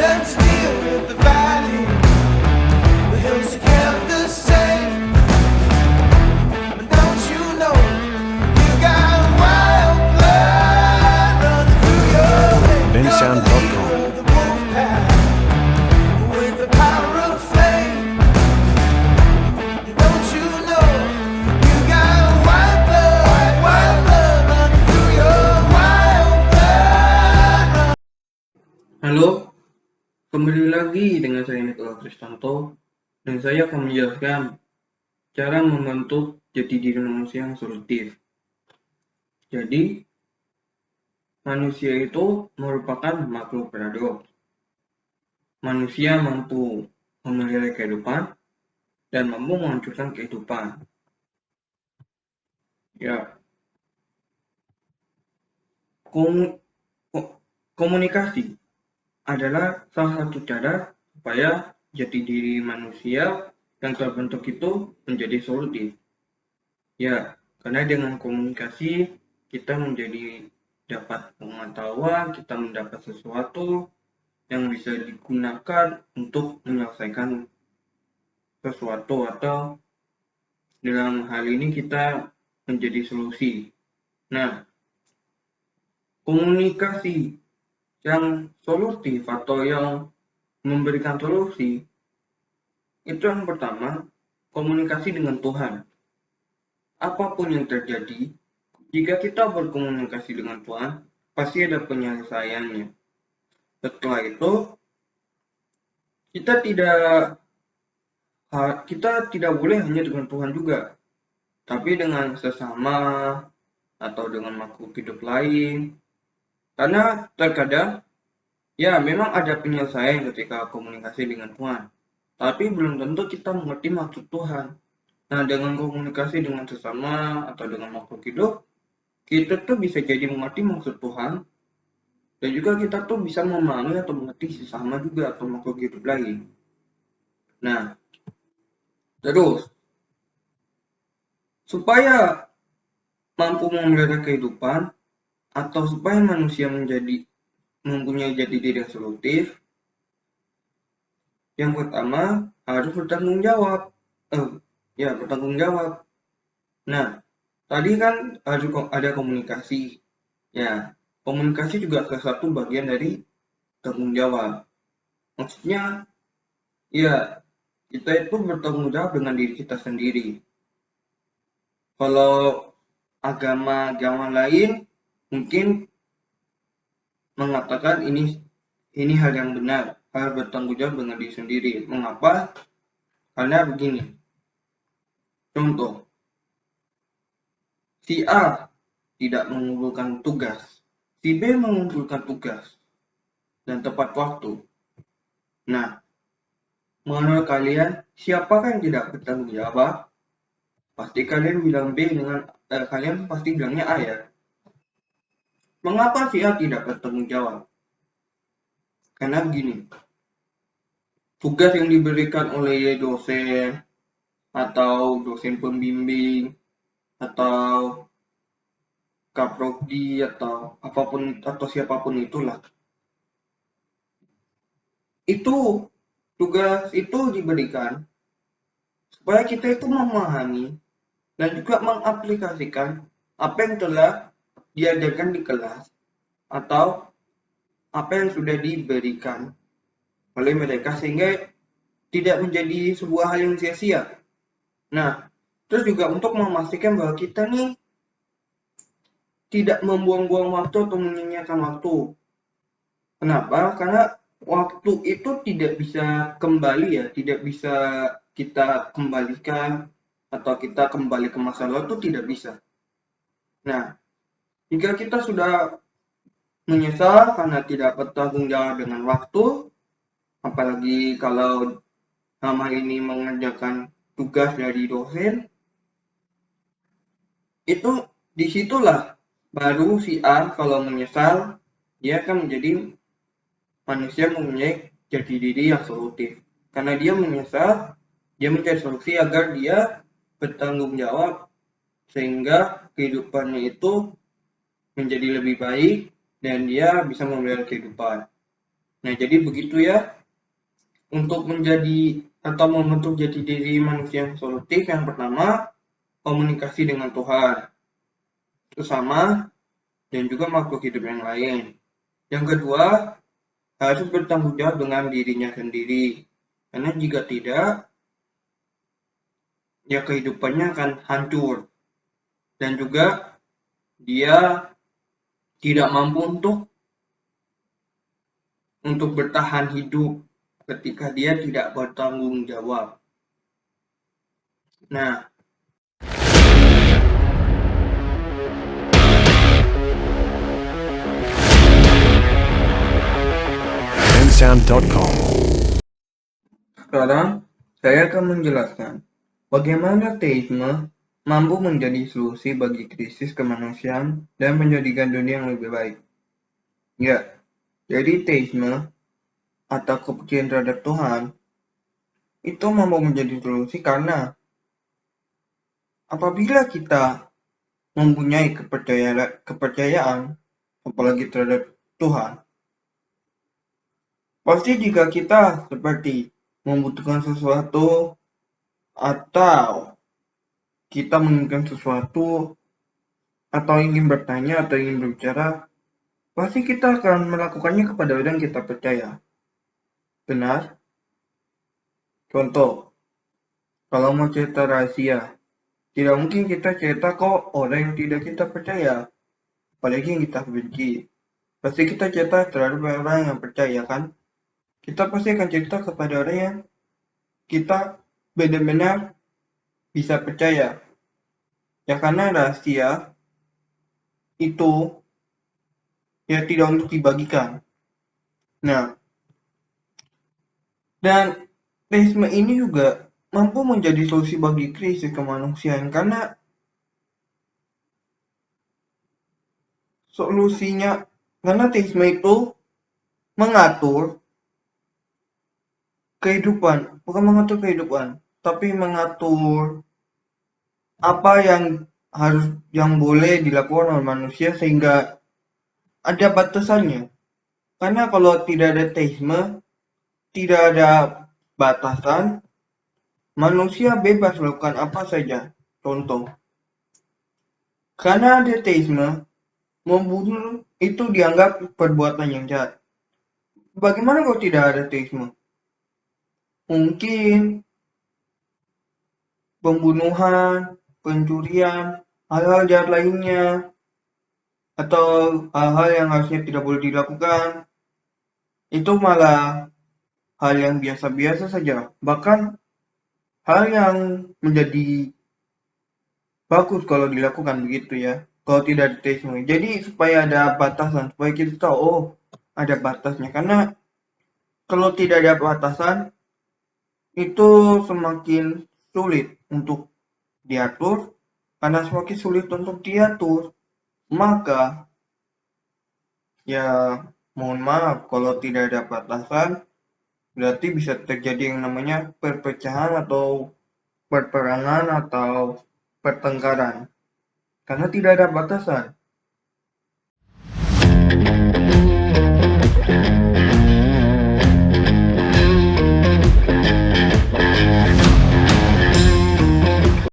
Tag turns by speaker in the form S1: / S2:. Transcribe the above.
S1: learn to deal with the valley. The hills are kept the same. But don't you know you got wild blood running through your veins?
S2: bensound.com.
S1: You're the wolf pack with the power of flame. Don't you know you got wild blood running through your wild blood.
S3: Halo, kembali lagi dengan saya Nikola Kristanto dan saya akan menjelaskan cara membentuk jati diri manusia yang solutif. Jadi, manusia itu merupakan makhluk paradoks. Manusia mampu memelihara kehidupan dan mampu menghancurkan kehidupan. Ya, komunikasi adalah salah satu cara supaya jati diri manusia yang terbentuk itu menjadi solutif. Ya, karena dengan komunikasi kita menjadi dapat pengetahuan, kita mendapat sesuatu yang bisa digunakan untuk menyelesaikan sesuatu, atau dalam hal ini kita menjadi solusi. Nah, komunikasi yang solutif atau yang memberikan solusi itu yang pertama, komunikasi dengan Tuhan. Apapun yang terjadi, jika kita berkomunikasi dengan Tuhan, pasti ada penyelesaiannya. Setelah itu, kita tidak boleh hanya dengan Tuhan juga, tapi dengan sesama atau dengan makhluk hidup lain. Karena terkadang, ya memang ada penyelesaian ketika komunikasi dengan Tuhan, tapi belum tentu kita mengerti maksud Tuhan. Nah, dengan komunikasi dengan sesama atau dengan makhluk hidup, kita tuh bisa jadi mengerti maksud Tuhan, dan juga kita tuh bisa memahami atau mengerti sesama juga atau makhluk hidup lain. Nah, terus, supaya mampu memelihara kehidupan, atau supaya manusia mempunyai jati diri yang solutif, yang pertama harus bertanggung jawab. Bertanggung jawab. Nah, tadi kan ada komunikasi. Ya, komunikasi juga salah satu bagian dari tanggung jawab. Maksudnya, ya kita itu bertanggung jawab dengan diri kita sendiri. Kalau agama lain mungkin mengatakan ini hal yang benar, harus bertanggung jawab dengan diri sendiri. Mengapa? Karena begini. Contoh, si A tidak mengumpulkan tugas, si B mengumpulkan tugas dan tepat waktu. Nah, menurut kalian siapakah yang tidak bertanggung jawab? Pasti kalian bilang B kalian pasti bilangnya A ya. Mengapa si A tidak bertanggung jawab? Karena begini, tugas yang diberikan oleh dosen atau dosen pembimbing atau kaprodi atau apapun atau siapapun itulah, itu tugas itu diberikan supaya kita itu memahami dan juga mengaplikasikan apa yang telah diajarkan di kelas atau apa yang sudah diberikan oleh mereka, sehingga tidak menjadi sebuah hal yang sia-sia. Nah, terus juga untuk memastikan bahwa kita nih tidak membuang-buang waktu atau menyia-nyiakan waktu. Kenapa? Karena waktu itu tidak bisa kembali ya, tidak bisa kita kembalikan atau kita kembali ke masa lalu, itu tidak bisa. Nah, jika kita sudah menyesal karena tidak bertanggung jawab dengan waktu, apalagi kalau nama ini mengerjakan tugas dari dosen, itu disitulah baru si A kalau menyesal, dia akan menjadi manusia mempunyai jati diri yang solutif. Karena dia menyesal, dia mencari solusi agar dia bertanggung jawab, sehingga kehidupannya itu menjadi lebih baik dan dia bisa memelihara kehidupan. Nah, jadi begitu ya, untuk menjadi atau membentuk jati diri manusia yang solutif, yang pertama, komunikasi dengan Tuhan, sesama, dan juga makhluk hidup yang lain. Yang kedua, harus bertanggung jawab dengan dirinya sendiri. Karena jika tidak, ya kehidupannya akan hancur. Dan juga dia tidak mampu untuk bertahan hidup ketika dia tidak bertanggung jawab. Nah,
S2: Bensound.com.
S3: sekarang saya akan menjelaskan bagaimana teisme mampu menjadi solusi bagi krisis kemanusiaan dan menjadikan dunia yang lebih baik. Ya, jadi teisme atau kepercayaan terhadap Tuhan itu mampu menjadi solusi karena apabila kita mempunyai kepercayaan apalagi terhadap Tuhan, pasti jika kita seperti membutuhkan sesuatu atau kita menginginkan sesuatu atau ingin bertanya atau ingin berbicara, pasti kita akan melakukannya kepada orang yang kita percaya. Benar? Contoh, kalau mau cerita rahasia, tidak mungkin kita cerita kok orang yang tidak kita percaya, apalagi yang kita benci. Pasti kita cerita terhadap orang yang percaya kan? Kita pasti akan cerita kepada orang yang kita benar-benar bisa percaya. Ya karena rahasia itu ya tidak untuk dibagikan. Nah, dan teisme ini juga mampu menjadi solusi bagi krisis kemanusiaan karena teisme itu mengatur kehidupan, bukan mengatur kehidupan, tapi mengatur apa yang boleh dilakukan oleh manusia sehingga ada batasannya. Karena kalau tidak ada teisme, tidak ada batasan, manusia bebas melakukan apa saja. Contoh, karena ada teisme, membunuh itu dianggap perbuatan yang jahat. Bagaimana kalau tidak ada teisme? Mungkin pembunuhan, pencurian, hal-hal jahat lainnya, atau hal-hal yang harusnya tidak boleh dilakukan, itu malah hal yang biasa-biasa saja. Bahkan hal yang menjadi bagus kalau dilakukan begitu ya, kalau tidak ada teisme. Jadi supaya ada batasan, supaya kita tahu, oh ada batasnya. Karena kalau tidak ada batasan, itu semakin sulit untuk diatur. Karena semakin sulit untuk diatur, maka ya mohon maaf kalau tidak ada batasan, berarti bisa terjadi yang namanya perpecahan atau perperangan atau pertengkaran. Karena tidak ada batasan.